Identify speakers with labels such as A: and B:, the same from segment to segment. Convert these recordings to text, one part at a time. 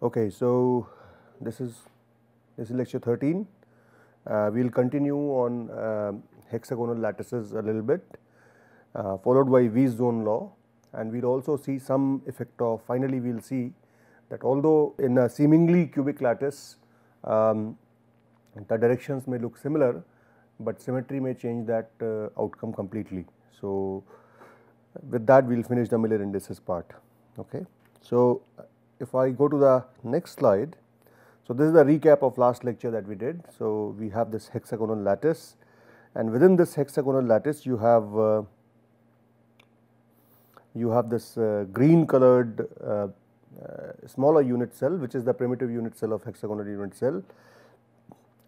A: Okay, so this is lecture 13. We will continue on hexagonal lattices a little bit, followed by Wies zone law, and we will also see some effect of, finally we will see that although in a seemingly cubic lattice the directions may look similar, but symmetry may change that outcome completely. So with that we will finish the Miller indices part. Okay. So if I go to the next slide, so this is the recap of last lecture that we did. So we have this hexagonal lattice, and within this hexagonal lattice you have this green colored smaller unit cell, which is the primitive unit cell of hexagonal unit cell,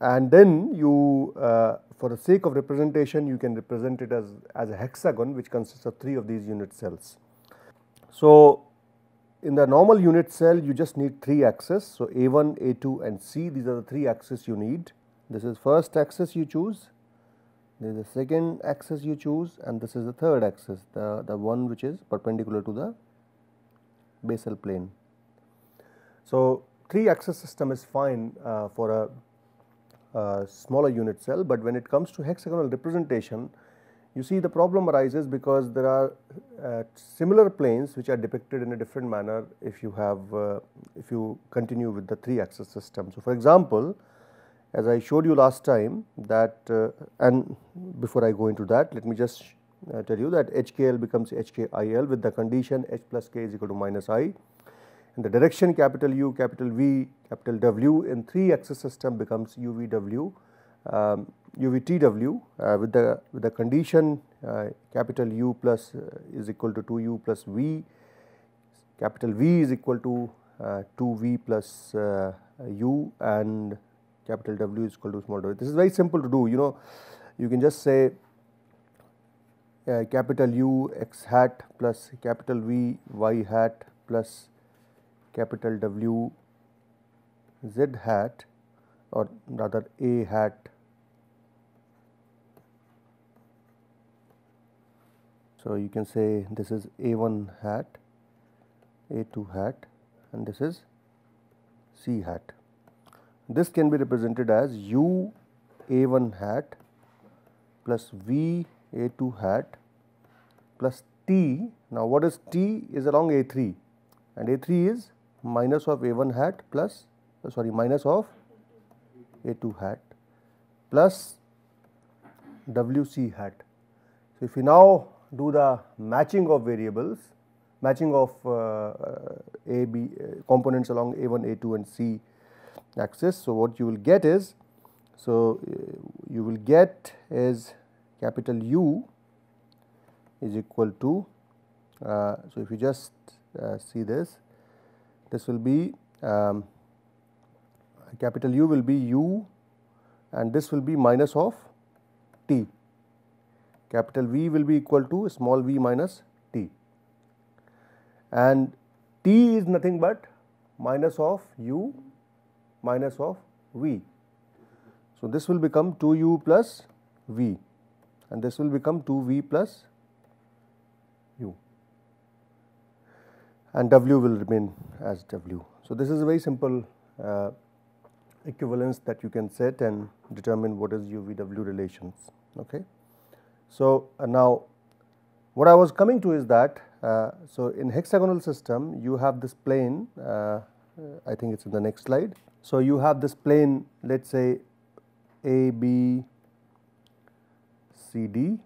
A: and then you for the sake of representation you can represent it as a hexagon which consists of 3 of these unit cells. So in the normal unit cell you just need 3 axes. So A1, A2 and C, these are the 3 axes you need. This is first axis you choose, there is the second axis you choose, and this is the third axis, the one which is perpendicular to the basal plane. So 3 axis system is fine for a smaller unit cell, but when it comes to hexagonal representation, you see the problem arises because there are similar planes which are depicted in a different manner if you have if you continue with the 3 axis system. So for example, as I showed you last time that and before I go into that, let me just tell you that HKL becomes HKIL with the condition H plus K is equal to minus I, and the direction capital U, capital V, capital W in 3 axis system becomes UVW, UVTW with the condition capital U plus is equal to 2U plus V, capital V is equal to 2V plus U, and capital W is equal to small w. This is very simple to do. You can just say capital U x hat plus capital V y hat plus capital W z hat, or rather A hat. So you can say this is A1 hat, A2 hat, and this is C hat. This can be represented as U A1 hat plus V A2 hat plus T. Now what is T? Is along A3, and A3 is minus of A1 hat plus minus of A2 hat plus WC hat. So if you now do the matching of variables, matching of A, B components along A1, A2 and C axis. So what you will get is, capital U is equal to, so if you just see this will be capital U will be U, and this will be minus of T. Capital V will be equal to small v minus T, and T is nothing but minus of U minus of V. So this will become 2U plus V, and this will become 2V plus U, and W will remain as W. So this is a very simple equivalence that you can set and determine what is UVW relations. Okay. So now what I was coming to is that so in hexagonal system you have this plane, I think it is in the next slide. So you have this plane, let us say A, B, C, D,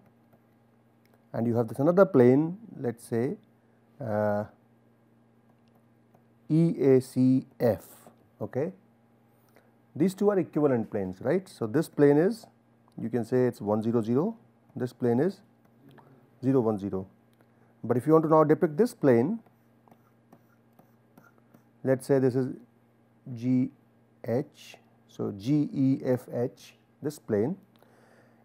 A: and you have this another plane, let us say E, A, C, F. Okay. These two are equivalent planes, right. So this plane is, you can say it is 1 0 0, this plane is 0 1 0. But if you want to now depict this plane, let us say this is G H, so G E F H, this plane.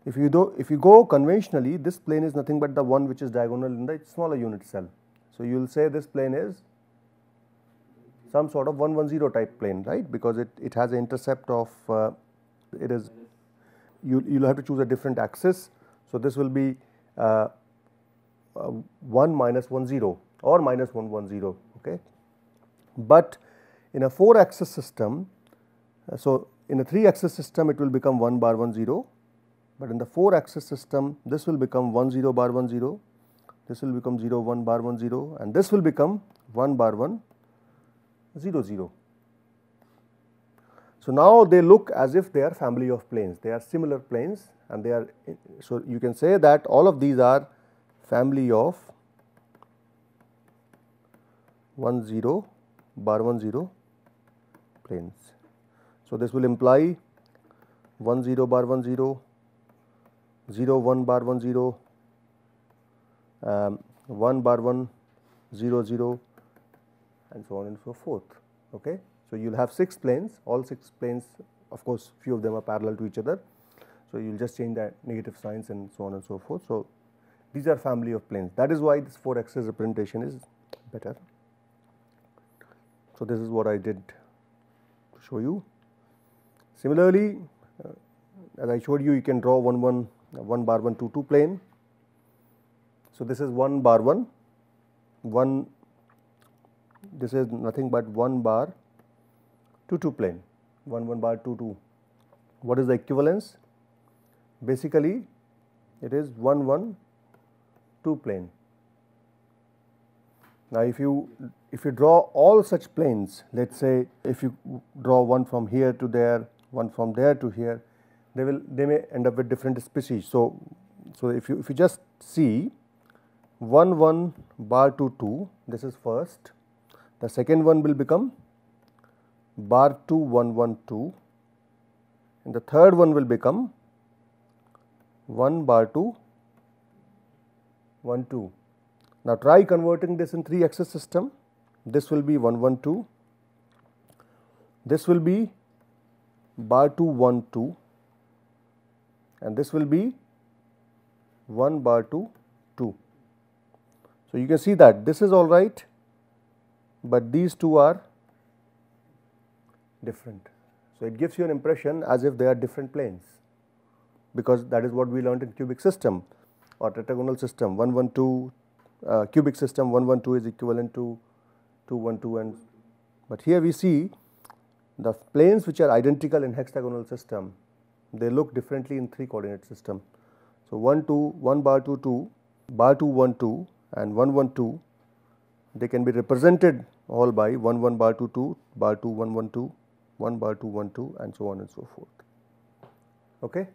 A: If you go conventionally, this plane is nothing but the one which is diagonal in the smaller unit cell. So you will say this plane is some sort of 110 type plane, right, because it has an intercept of it is you'll have to choose a different axis. So this will be 1 minus 10 or minus 110, okay. But in a 4 axis system, so in a 3 axis system it will become 1 bar 10, but in the 4 axis system this will become 10 bar 10, this will become 01 bar 10, and this will become 1 bar 100. So now they look as if they are family of planes, they are similar planes, and they are, so you can say that all of these are family of 10 bar 10 planes. So this will imply 10 bar 10, 01 bar 10, 1 bar 100, and so on and so forth, okay. So you will have 6 planes, all 6 planes, of course few of them are parallel to each other. So you will just change the negative signs and so on and so forth. So these are family of planes, that is why this 4 axis representation is better. So this is what I did to show you. Similarly, as I showed you, you can draw 1 bar 1 2 2 plane. So this is 1 bar 1, this is nothing but 1 bar 2 2 plane, 1 bar 2 2. What is the equivalence? Basically it is 1 1 2 plane. Now if you draw all such planes, let us say if you draw one from here to there, one from there to here, they may end up with different species. So if you just see 1 1 bar 2 2, this is first, the second one will become bar 2 1 1 2, and the third one will become 1 bar 2 1 2. Now try converting this in 3 axis system. This will be 1 1 2, this will be bar 2 1 2, and this will be 1 bar 2 2. So you can see that this is all right, but these two are different. So it gives you an impression as if they are different planes, because that is what we learned in cubic system or tetragonal system. 1 1 2 cubic system, 1 1 2 is equivalent to 2 1 2, and but here we see the planes which are identical in hexagonal system, they look differently in 3 coordinate system. So 1 2 1 bar 2 2, bar 2 1 2, and 1 1 2, they can be represented all by 1 1 bar 2 2, bar 2 1 1 2, 1 bar 2 1 2, and so on and so forth, okay.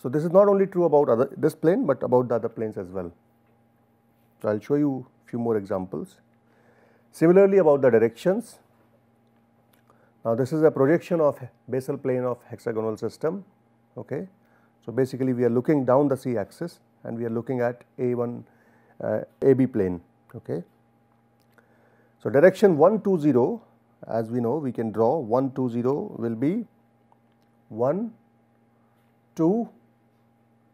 A: So this is not only true about this plane, but about the other planes as well. So I will show you a few more examples. Similarly about the directions. Now this is a projection of basal plane of hexagonal system, okay. So basically we are looking down the C axis and we are looking at AB plane, okay. So direction 1 2 0, as we know, we can draw 1 2 0 will be 1 2,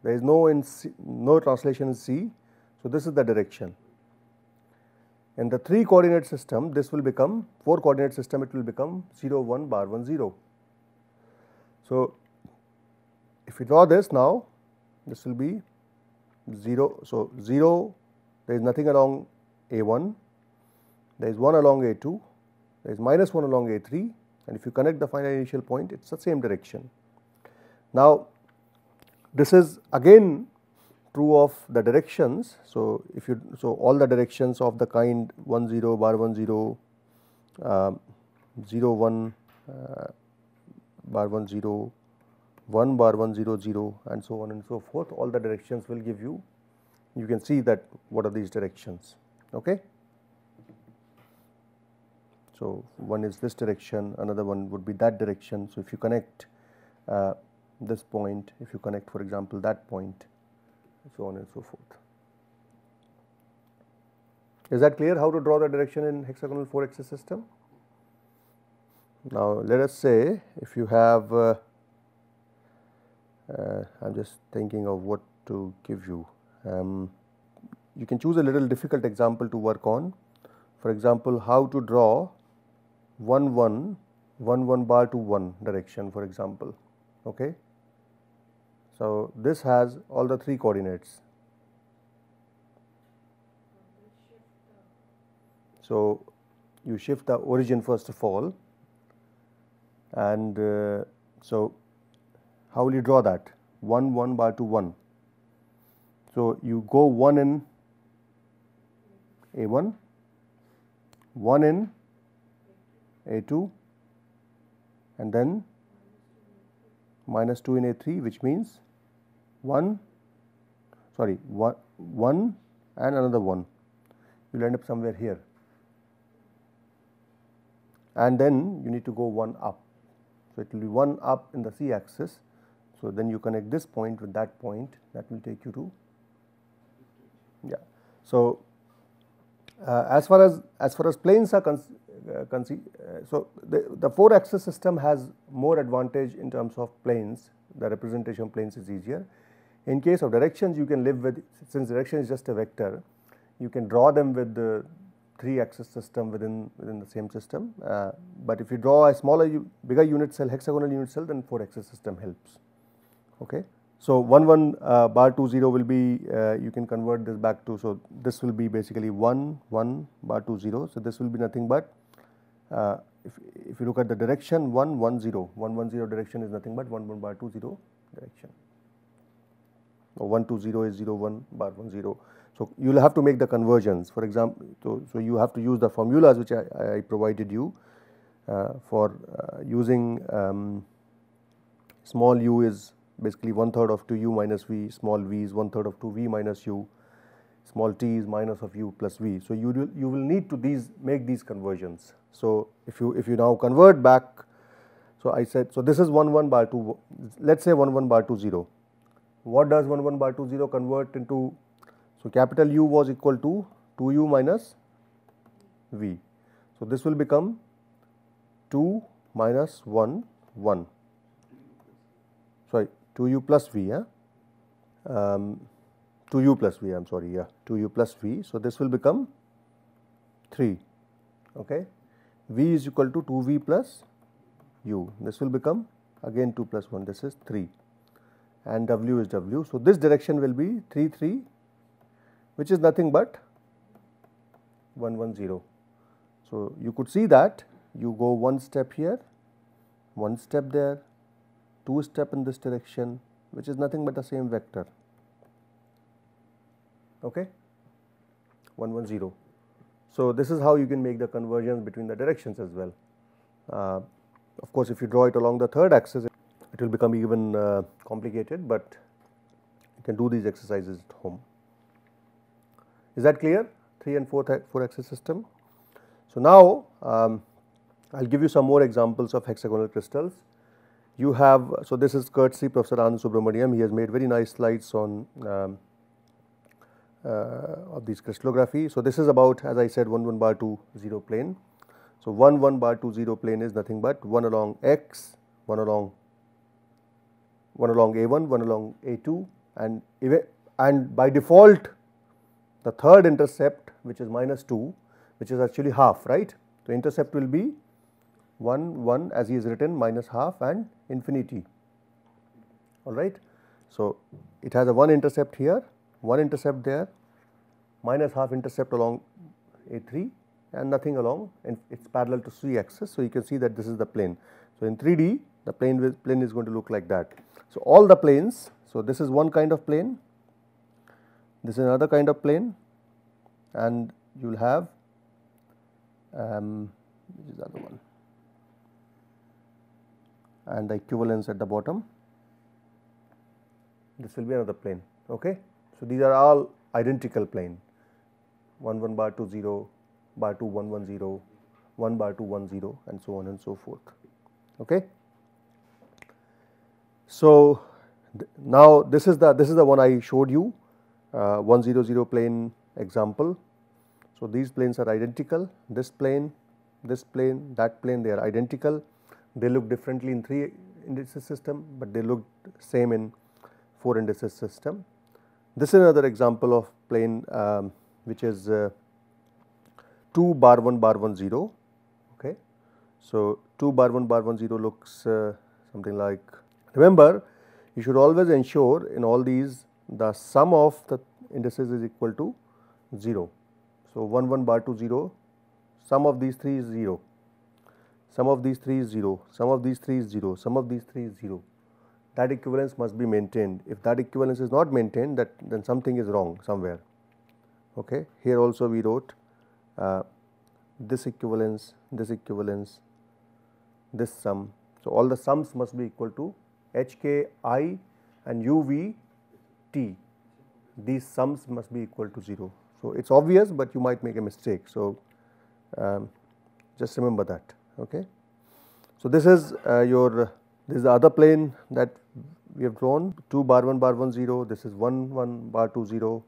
A: there is no translation in C. So this is the direction. In the 3 coordinate system, this will become 4 coordinate system, it will become 0 1 bar 1 0. So if we draw this now, this will be 0. So 0, there is nothing along A1, there is 1 along A2, there is minus 1 along A3, and if you connect the final initial point, it is the same direction. Now this is again true of the directions. So all the directions of the kind 1 0 bar 1 0, 0 1 bar 1 0, 1 bar 1 0 0, and so on and so forth, all the directions will give you can see that what are these directions, okay. So one is this direction, another one would be that direction. So if you connect this point, if you connect for example that point, so on and so forth. Is that clear how to draw the direction in hexagonal 4 axis system? Now let us say if you have I am just thinking of what to give you. You can choose a little difficult example to work on. For example, how to draw 1 1 1 1 bar to 1 direction, for example. Okay. So this has all the 3 coordinates. So you shift the origin first of all, and so how will you draw that? 1 1 bar to 1. So you go 1 in A1, 1 in A2, and then -2 in A3, which means 1 and another 1. You will end up somewhere here, and then you need to go 1 up. So it will be 1 up in the C axis. So then you connect this point with that point, that will take you to, yeah. So as far as planes are so the 4-axis system has more advantage in terms of planes. The representation of planes is easier. In case of directions, you can live with, since direction is just a vector, you can draw them with the 3-axis system within the same system. But if you draw a bigger unit cell, hexagonal unit cell, then 4-axis system helps. Okay. So 1 1 bar 2 0 will be, you can convert this back to, so this will be basically 1 1 bar 2 0. So this will be nothing but, if you look at the direction 1 1 0, 1 1 0 direction is nothing but 1 1 bar 2 0 direction. 1 2 0 is 0 1 bar 1 0. So you will have to make the conversions. For example, so you have to use the formulas which I provided you for using small u is basically 1/3 of 2u minus v, small v is 1/3 of 2v minus u, small t is minus of u plus v. So you will need to make these conversions. So if you now convert back, so I said, so this is 1 1 bar 2, let's say 1 1 bar 2 0. What does 1 1 bar 2 0 convert into? So capital U was equal to 2u minus v. So this will become 2 minus 1 1. Sorry, 2u plus v, 2u plus v, I am sorry, 2u plus v. So this will become 3. Okay. V is equal to 2v plus u. This will become again 2 plus 1. This is 3, and w is w. So this direction will be 3 3, which is nothing but 1 1 0. So you could see that you go 1 step here, 1 step there, 2 step in this direction, which is nothing but the same vector. Okay, 1 1 0. So this is how you can make the conversions between the directions as well. Of course, if you draw it along the 3rd axis, it will become even complicated, but you can do these exercises at home. Is that clear? 3 and 4 axis system. So now I will give you some more examples of hexagonal crystals. You have, so this is courtesy Professor Anand Subramaniam. He has made very nice slides on of these crystallography. So this is about, as I said, 1 1 bar 2 0 plane. So 1 1 bar 2 0 plane is nothing but 1 along x, 1 along A1, 1 along A2, and by default the 3rd intercept, which is -2, which is actually half, right. So intercept will be 1 1, as he has written, -half and infinity. All right. So it has a 1 intercept here, 1 intercept there, -half intercept along A3, and nothing along, and it is parallel to C axis. So you can see that this is the plane. So in 3D, the plane is going to look like that. So all the planes, so this is one kind of plane, this is another kind of plane, and you will have which is the other one, and the equivalence at the bottom, this will be another plane. Okay. So these are all identical plane, 1 1 bar 2 0, bar 2 1 1 0, 1 bar 2 1 0, and so on and so forth. Okay. So now this is the one I showed you, 1 0 0 plane example. So these planes are identical, this plane, that plane, they are identical. They look differently in 3 indices system, but they look same in 4 indices system. This is another example of plane which is 2 bar 1 bar 1 0. Okay. So 2 bar 1 bar 1 0 looks something like, remember you should always ensure in all these the sum of the indices is equal to 0. So 1 1 bar 2 0, sum of these 3 is 0, sum of these 3 is 0, sum of these 3 is 0, sum of these 3 is 0. That equivalence must be maintained. If that equivalence is not maintained, then something is wrong somewhere. Okay. Here also we wrote this equivalence, this equivalence, this sum. So all the sums must be equal to HKI and UVT. These sums must be equal to 0. So it's obvious, but you might make a mistake. So just remember that. Okay. So this is this is the other plane that we have drawn, 2 bar 1 bar 1 0. This is 1 1 bar 2 0.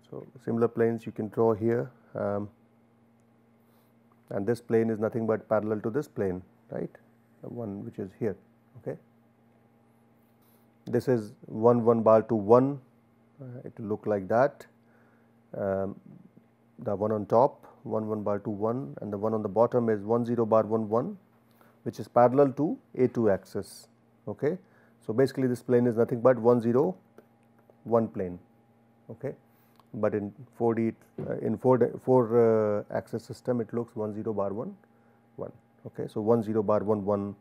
A: So similar planes you can draw here. And this plane is nothing but parallel to this plane, right, the one which is here. Okay. This is 1 1 bar to 1, it will look like that, the one on top 1 1 bar to 1, and the one on the bottom is 1 0 bar 1 1, which is parallel to A2 axis. Okay. So basically this plane is nothing but 1 0 1 plane. Okay. But in 4D, in 4 axis system, it looks 1 0 bar 1 1. Okay. So 1 0 bar 1 1,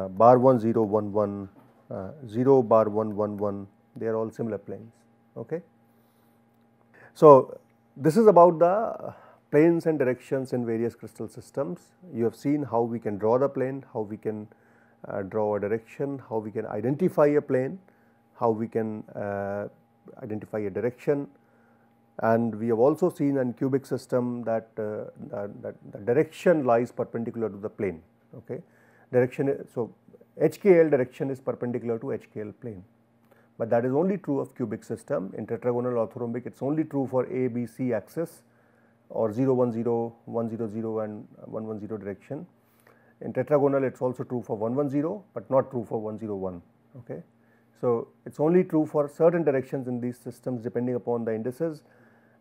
A: bar 1 0 1 1, 0 bar 1 1 1, they are all similar planes. Okay. So this is about the planes and directions in various crystal systems. You have seen how we can draw the plane, how we can draw a direction, how we can identify a plane, how we can identify a direction, and we have also seen in cubic system that the direction lies perpendicular to the plane. Okay. Direction, so HKL direction is perpendicular to HKL plane, but that is only true of cubic system. In tetragonal orthorhombic, it is only true for A, B, C axis, or 0 1 0, 1 0 0 and 1 1 0 direction. In tetragonal, it is also true for 1 1 0, but not true for 1 0 1. Okay. So it is only true for certain directions in these systems depending upon the indices.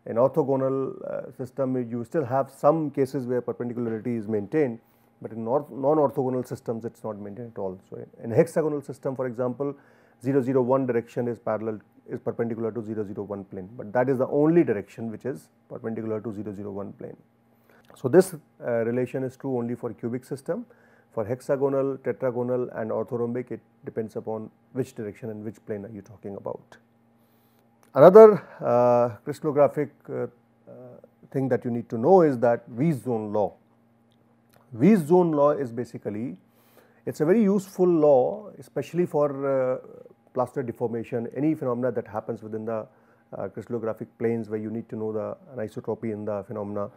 A: In orthogonal system, you still have some cases where perpendicularity is maintained, but in non-orthogonal systems it is not maintained at all. So in hexagonal system, for example, 0 0 1 direction is perpendicular to 0 0 1 plane, but that is the only direction which is perpendicular to 0 0 1 plane. So this relation is true only for cubic system. For hexagonal, tetragonal and orthorhombic, it depends upon which direction and which plane are you talking about. Another crystallographic thing that you need to know is that Wies zone law. Wies zone law is basically, it is a very useful law, especially for plaster deformation, any phenomena that happens within the crystallographic planes where you need to know the anisotropy in the phenomena,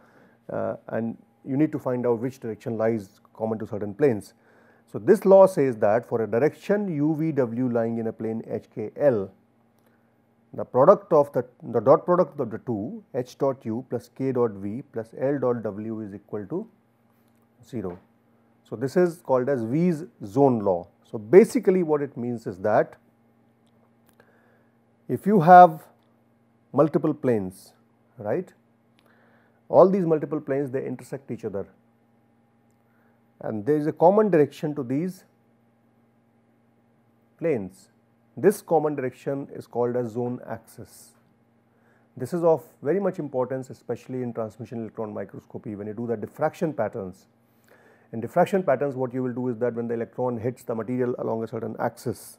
A: and you need to find out which direction lies common to certain planes. So this law says that for a direction UVW lying in a plane HKL, the product of the dot product of the two, H dot U plus K dot V plus L dot W is equal to 0. So this is called as Wies zone law. So basically what it means is that if you have multiple planes, right, all these multiple planes, they intersect each other, and there is a common direction to these planes. This common direction is called as zone axis. This is of very much importance, especially in transmission electron microscopy when you do the diffraction patterns. In diffraction patterns, what you will do is that when the electron hits the material along a certain axis,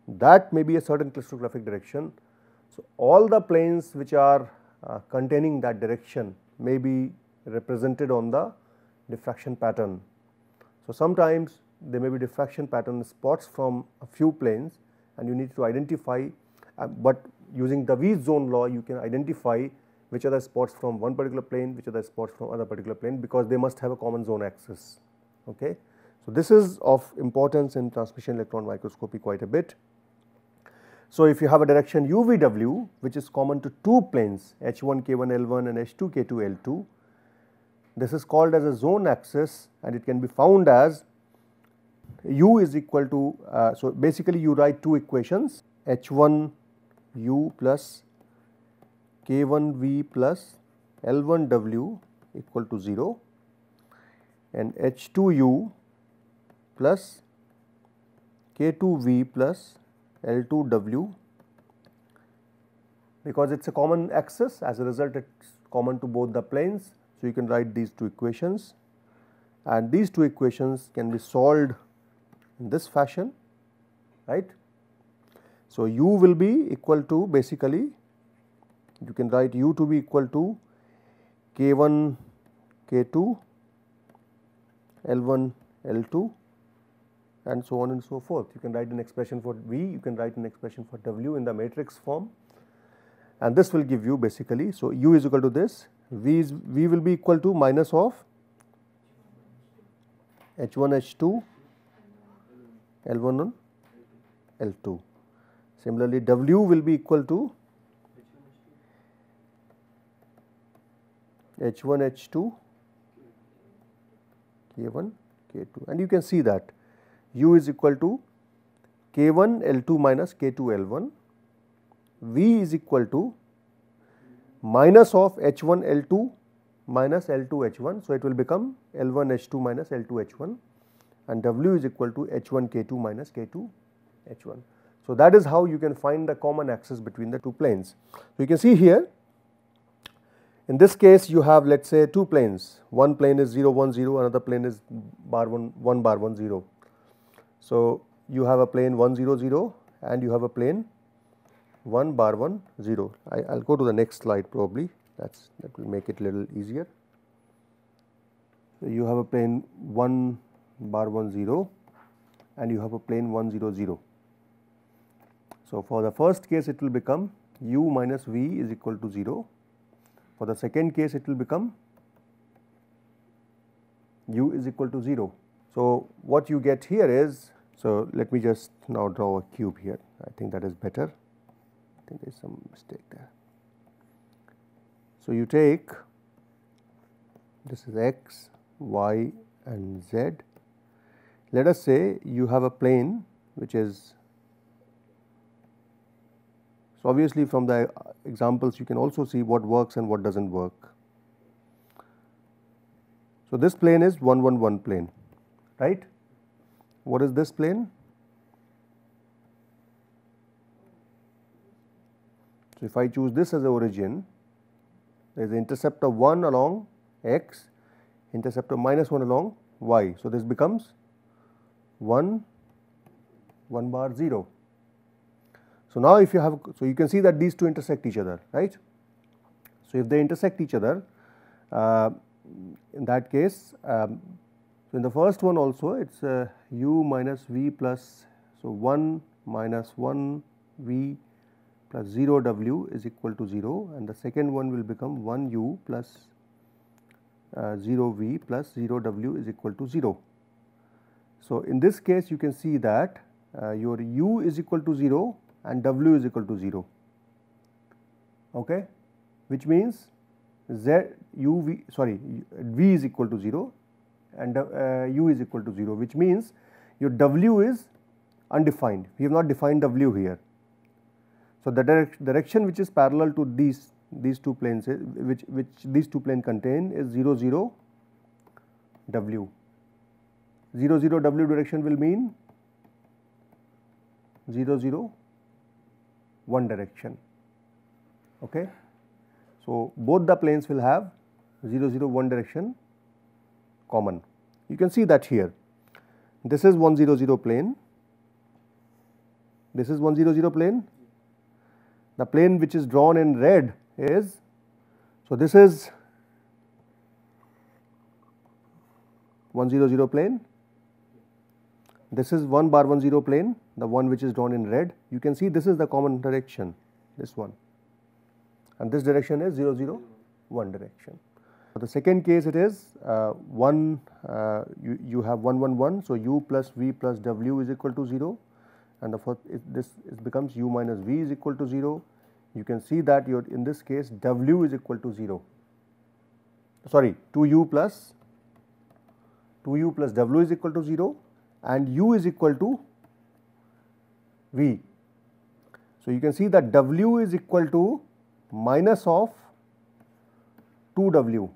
A: that may be a certain crystallographic direction. So all the planes which are containing that direction may be represented on the diffraction pattern. So sometimes there may be diffraction pattern spots from a few planes, and you need to identify, but using the Wies zone law you can identify which are the spots from one particular plane, which are the spots from other particular plane, because they must have a common zone axis. Okay. So this is of importance in transmission electron microscopy quite a bit. So if you have a direction UVW which is common to two planes H1 K1 L1 and H2 K2 L2, this is called as a zone axis, and it can be found as U is equal to, so basically you write two equations, H1 U plus K1 V plus L1 W equal to 0, and H2U plus K2V plus L2W, because it is a common axis, as a result it is common to both the planes. So, you can write these two equations, and these two equations can be solved in this fashion, right. So, U will be equal to, basically you can write U to be equal to K1 K2 L1 L2 and so on and so forth. You can write an expression for V, you can write an expression for W in the matrix form, and this will give you basically. So, U is equal to this, V will be equal to minus of H1 H2 L1 L2. Similarly, W will be equal to H1 H2 K1 K2, and you can see that U is equal to K1 L2 minus K2 L1, V is equal to minus of H1 L2 minus L2 H1. So, it will become L1 H2 minus L2 H1, and W is equal to H1 K2 minus K2 H1. So, that is how you can find the common axis between the two planes. So, you can see here, in this case you have, let us say, two planes, one plane is 0 1 0, another plane is bar 1 bar 1 0. So, you have a plane 1 0 0 and you have a plane 1 bar 1 0. I will go to the next slide probably, that will make it a little easier. So, you have a plane 1 bar 1 0 and you have a plane 1 0 0. So, for the first case it will become U minus V is equal to 0. For the second case it will become U is equal to 0. So, what you get here is, so let me just now draw a cube here, I think that is better, I think there is some mistake there. So, you take, this is x, y and z. Let us say you have a plane which is, so obviously from the examples you can also see what works and what does not work. So, this plane is 1 1 1 plane, right. What is this plane? So, if I choose this as the origin, there is an intercept of 1 along x, intercept of minus 1 along y. So, this becomes 1 bar 0. So, now if you have, so you can see that these two intersect each other, right. So, if they intersect each other, in that case, so in the first one also it is U minus V plus, so 1 minus 1 V plus 0 W is equal to 0, and the second one will become 1 U plus 0 V plus 0 W is equal to 0. So, in this case you can see that your U is equal to 0 and W is equal to 0, okay, which means V is equal to 0 and U is equal to 0, which means your W is undefined, we have not defined W here. So, the direction which is parallel to these two planes, which these two planes contain, is 0 0 W. 0 0 W direction will mean 0 0 1 direction, okay. So, both the planes will have 0 0 1 direction common. You can see that here, this is 1 0 0 plane, this is 1 0 0 plane, the plane which is drawn in red is, so this is 1 0 0 plane, this is 1 bar 1 0 plane, the one which is drawn in red. You can see this is the common direction, this one, and this direction is 0 0 1 direction. For the second case it is you have 1 1 1. So, U plus V plus W is equal to 0, and the first this becomes U minus V is equal to 0. You can see that in this case W is equal to 0, sorry 2U plus W is equal to 0 and U is equal to V. So, you can see that W is equal to minus of 2U.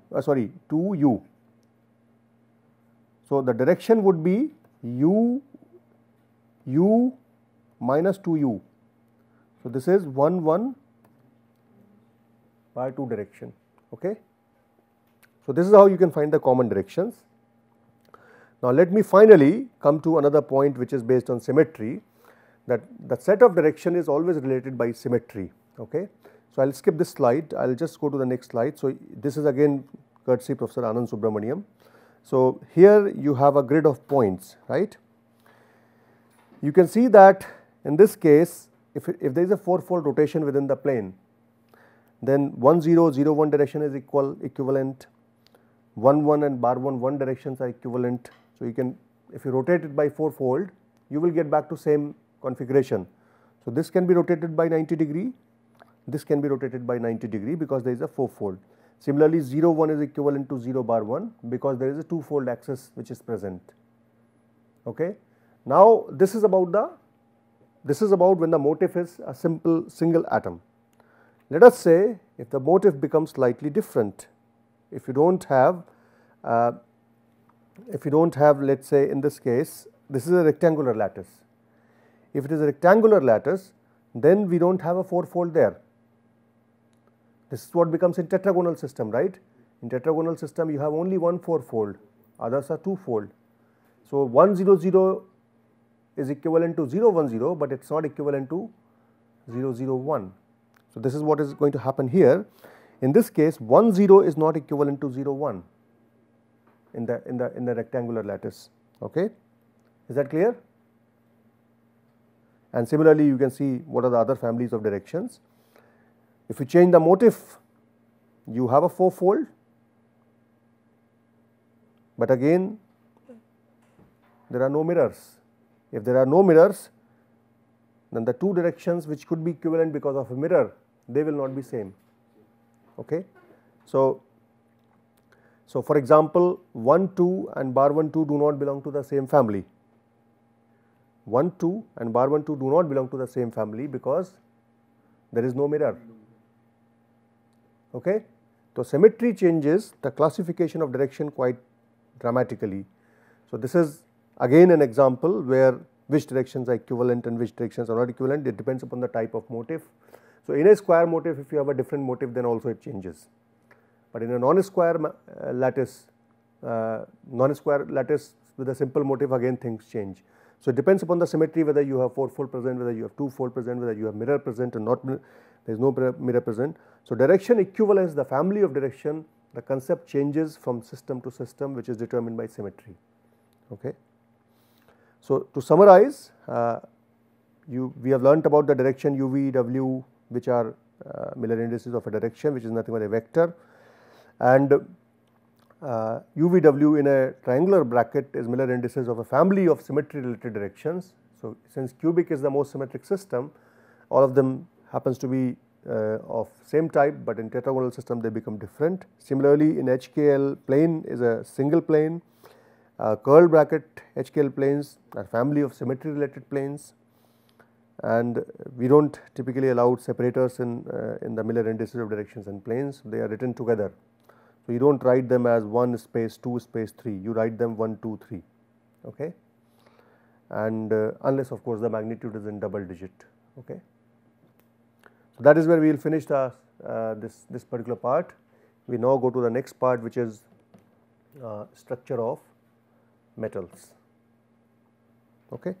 A: So, the direction would be u minus 2u. So, this is 1 1 by 2 direction. Okay. So, this is how you can find the common directions. Now, let me finally come to another point which is based on symmetry, that the set of direction is always related by symmetry. Okay. So, I will skip this slide, I will just go to the next slide. So, this is again courtesy Professor Anand Subramaniam. So, here you have a grid of points, right. You can see that in this case, if there is a four-fold rotation within the plane, then 1 0 0 1 direction is equivalent, 1 1 and bar 1 directions are equivalent. So, you can, if you rotate it by four-fold, you will get back to same configuration. So, this can be rotated by 90 degree, this can be rotated by 90 degree because there is a four-fold. Similarly, 0 1 is equivalent to 0 bar 1 because there is a two-fold axis which is present. Okay. Now, this is about when the motif is a simple single atom. Let us say if the motif becomes slightly different, if you do not have let us say in this case this is a rectangular lattice. If it is a rectangular lattice, then we do not have a four-fold there. This is what becomes in tetragonal system, right. In tetragonal system you have only one four-fold, others are two-fold. So, 1 0 0 is equivalent to 0 1 0, but it is not equivalent to 0 0 1. So, this is what is going to happen here. In this case 1 0 is not equivalent to 0 1 in the rectangular lattice. Okay. Is that clear? And similarly you can see what are the other families of directions. If you change the motif, you have a four-fold, but again there are no mirrors. If there are no mirrors, then the two directions which could be equivalent because of a mirror, they will not be same. Okay. So, for example, 1 2 and bar 1 2 do not belong to the same family. 1 2 and bar 1 2 do not belong to the same family because there is no mirror. Okay. So, symmetry changes the classification of direction quite dramatically. So, this is again an example where which directions are equivalent and which directions are not equivalent, it depends upon the type of motif. So, in a square motif, if you have a different motif, then also it changes, but in a non-square lattice with a simple motif, again things change. So, it depends upon the symmetry, whether you have four-fold present, whether you have two-fold present, whether you have mirror present or not, there is no mirror present. So, direction equivalence, the family of direction, the concept changes from system to system, which is determined by symmetry. Okay. So, to summarize, we have learnt about the direction u, v, w, which are Miller indices of a direction, which is nothing but a vector, and u, v, w in a triangular bracket is Miller indices of a family of symmetry related directions. So, since cubic is the most symmetric system, all of them happens to be of same type, but in tetragonal system they become different. Similarly, in HKL, plane is a single plane, curl bracket HKL planes are family of symmetry related planes, and we do not typically allow separators in the Miller indices of directions and planes, they are written together. So, you do not write them as 1 space 2 space 3, you write them 1 2 3, okay, and unless of course the magnitude is in double digit. Okay. So, that is where we will finish the this particular part. We now go to the next part, which is structure of metals. Okay.